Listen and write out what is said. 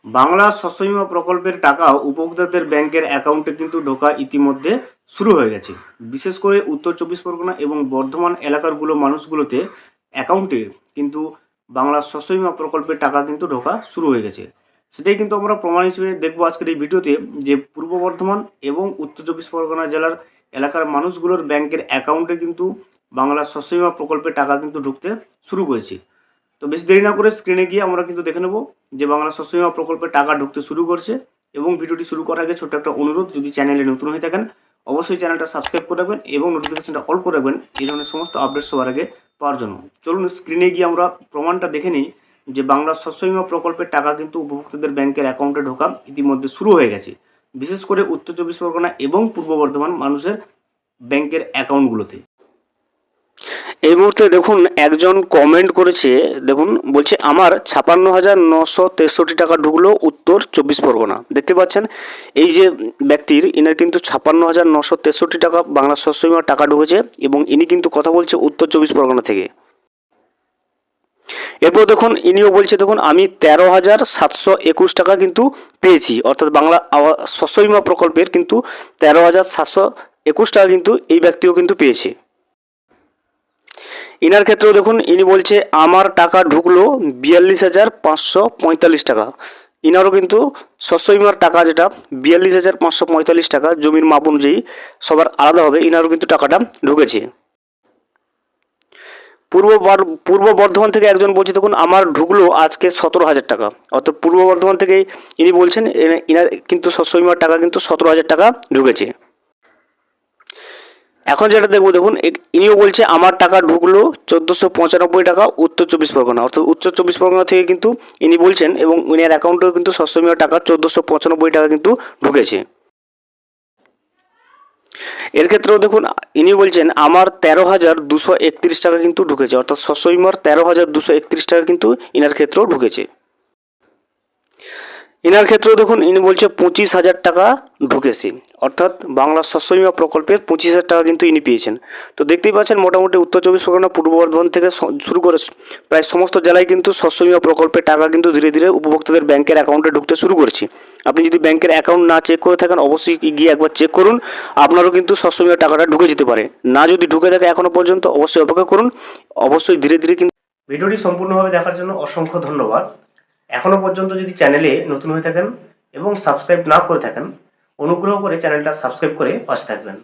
বাংলা শস্য বীমা প্রকল্পের টাকা উপভোক্তাদের ব্যাংকের অ্যাকাউন্টে কিন্তু ঢোকা ইতিমধ্যে শুরু হয়ে গেছে। বিশেষ করে উত্তর চব্বিশ পরগনা এবং বর্ধমান এলাকারগুলো মানুষগুলোতে অ্যাকাউন্টে কিন্তু বাংলা শস্য বীমা প্রকল্পের টাকা কিন্তু ঢোকা শুরু হয়ে গেছে। সেটাই কিন্তু আমরা প্রমাণ হিসেবে দেখবো আজকের এই ভিডিওতে, যে পূর্ব বর্ধমান এবং উত্তর চব্বিশ পরগনা জেলার এলাকার মানুষগুলোর ব্যাংকের অ্যাকাউন্টে কিন্তু বাংলা শস্য বীমা প্রকল্পের টাকা কিন্তু ঢুকতে শুরু করেছে। তো বেশি দেরি না করে স্ক্রিনে গিয়ে আমরা কিন্তু দেখে নেব যে বাংলা শস্য বীমা প্রকল্পের টাকা ঢুকতে শুরু করছে। এবং ভিডিওটি শুরু করার আগে ছোট্ট একটা অনুরোধ, যদি চ্যানেলে নতুন হয়ে থাকেন অবশ্যই চ্যানেলটা সাবস্ক্রাইব করে রাখবেন এবং নোটিফিকেশনটা অল করে রাখবেন এই ধরনের সমস্ত আপডেট সবার আগে পাওয়ার জন্য। চলুন স্ক্রিনে গিয়ে আমরা প্রমাণটা দেখে নিই যে বাংলা শস্য বীমা প্রকল্পের টাকা কিন্তু উপভোক্তাদের ব্যাংকের অ্যাকাউন্টে ঢোকা ইতিমধ্যে শুরু হয়ে গেছে, বিশেষ করে উত্তর চব্বিশ পরগনা এবং পূর্ব বর্ধমান মানুষের ব্যাংকের অ্যাকাউন্টগুলোতে। এই মুহূর্তে দেখুন একজন কমেন্ট করেছে, দেখুন বলছে আমার ৫৬,৯৬৩ টাকা ঢুকলো উত্তর চব্বিশ পরগনা। দেখতে পাচ্ছেন এই যে ব্যক্তির, ইনার কিন্তু ৫৬,৯৬৩ টাকা বাংলা শস্য বীমার টাকা ঢুকেছে এবং ইনি কিন্তু কথা বলছে উত্তর চব্বিশ পরগনা থেকে। এরপর দেখুন ইনিও বলছে, দেখুন আমি ১৩,৭২১ টাকা কিন্তু পেয়েছি, অর্থাৎ বাংলা শস্য বীমা প্রকল্পের কিন্তু ১৩,৭২১ টাকা কিন্তু এই ব্যক্তিও কিন্তু পেয়েছে। ইনার ক্ষেত্রেও দেখুন ইনি বলছে আমার টাকা ঢুকলো ৪২,৫৪৫ টাকা। ইনারও কিন্তু শস্য বীমার টাকা যেটা ৪২,৫৪৫ টাকা, জমির মাপ অনুযায়ী সবার আলাদা হবে, ইনারও কিন্তু টাকাটা ঢুকেছে। পূর্ব বর্ধমান থেকে একজন বলছে, দেখুন আমার ঢুকলো আজকে ১৭,০০০ টাকা, অর্থাৎ পূর্ব বর্ধমান থেকে ইনি বলছেন ইনার কিন্তু শস্য বীমার টাকা কিন্তু ১৭,০০০ টাকা ঢুকেছে। এখন যেটা দেখবো, দেখুন ইনিও বলছে আমার টাকা ঢুকলো ১৪৯৫ টাকা উত্তর চব্বিশ পরগনা, অর্থাৎ উত্তর চব্বিশ পরগনা থেকে কিন্তু ইনি বলছেন এবং ইনার অ্যাকাউন্টেও কিন্তু শস্য বীমার টাকা ১৪৯৫ টাকা কিন্তু ঢুকেছে। এর ক্ষেত্রেও দেখুন ইনি বলছেন আমার ১৩,২৩১ টাকা কিন্তু ঢুকেছে, অর্থাৎ শস্য বীমার ১৩,২৩১ টাকা কিন্তু ইনার ক্ষেত্রেও ঢুকেছে। ইনার ক্ষেত্রেও দেখুন ইনি বলছে ২৫,০০০ টাকা ঢুকেছে, অর্থাৎ বাংলা শস্য বীমা প্রকল্পের ২৫,০০০ টাকা কিন্তু ইনি পেয়েছেন। তো দেখতেই পাচ্ছেন মোটামুটি উত্তর চব্বিশ পরগনা পূর্ব বর্ধমান থেকে শুরু করে প্রায় সমস্ত জেলায় কিন্তু শস্য বীমা প্রকল্পের টাকা কিন্তু ধীরে ধীরে উপভোক্তাদের ব্যাংকের অ্যাকাউন্টে ঢুকতে শুরু করেছে। আপনি যদি ব্যাংকের অ্যাকাউন্ট না চেক করে থাকেন অবশ্যই গিয়ে একবার চেক করুন, আপনারও কিন্তু শস্য বীমার টাকাটা ঢুকে যেতে পারে। না যদি ঢুকে থাকে এখনও পর্যন্ত অবশ্যই অপেক্ষা করুন, অবশ্যই ধীরে ধীরে কিন্তু। ভিডিওটি সম্পূর্ণভাবে দেখার জন্য অসংখ্য ধন্যবাদ। এখনও পর্যন্ত যদি চ্যানেলে নতুন হয়ে থাকেন এবং সাবস্ক্রাইব না করে থাকেন অনুগ্রহ করে চ্যানেলটা সাবস্ক্রাইব করে পাশে থাকবেন।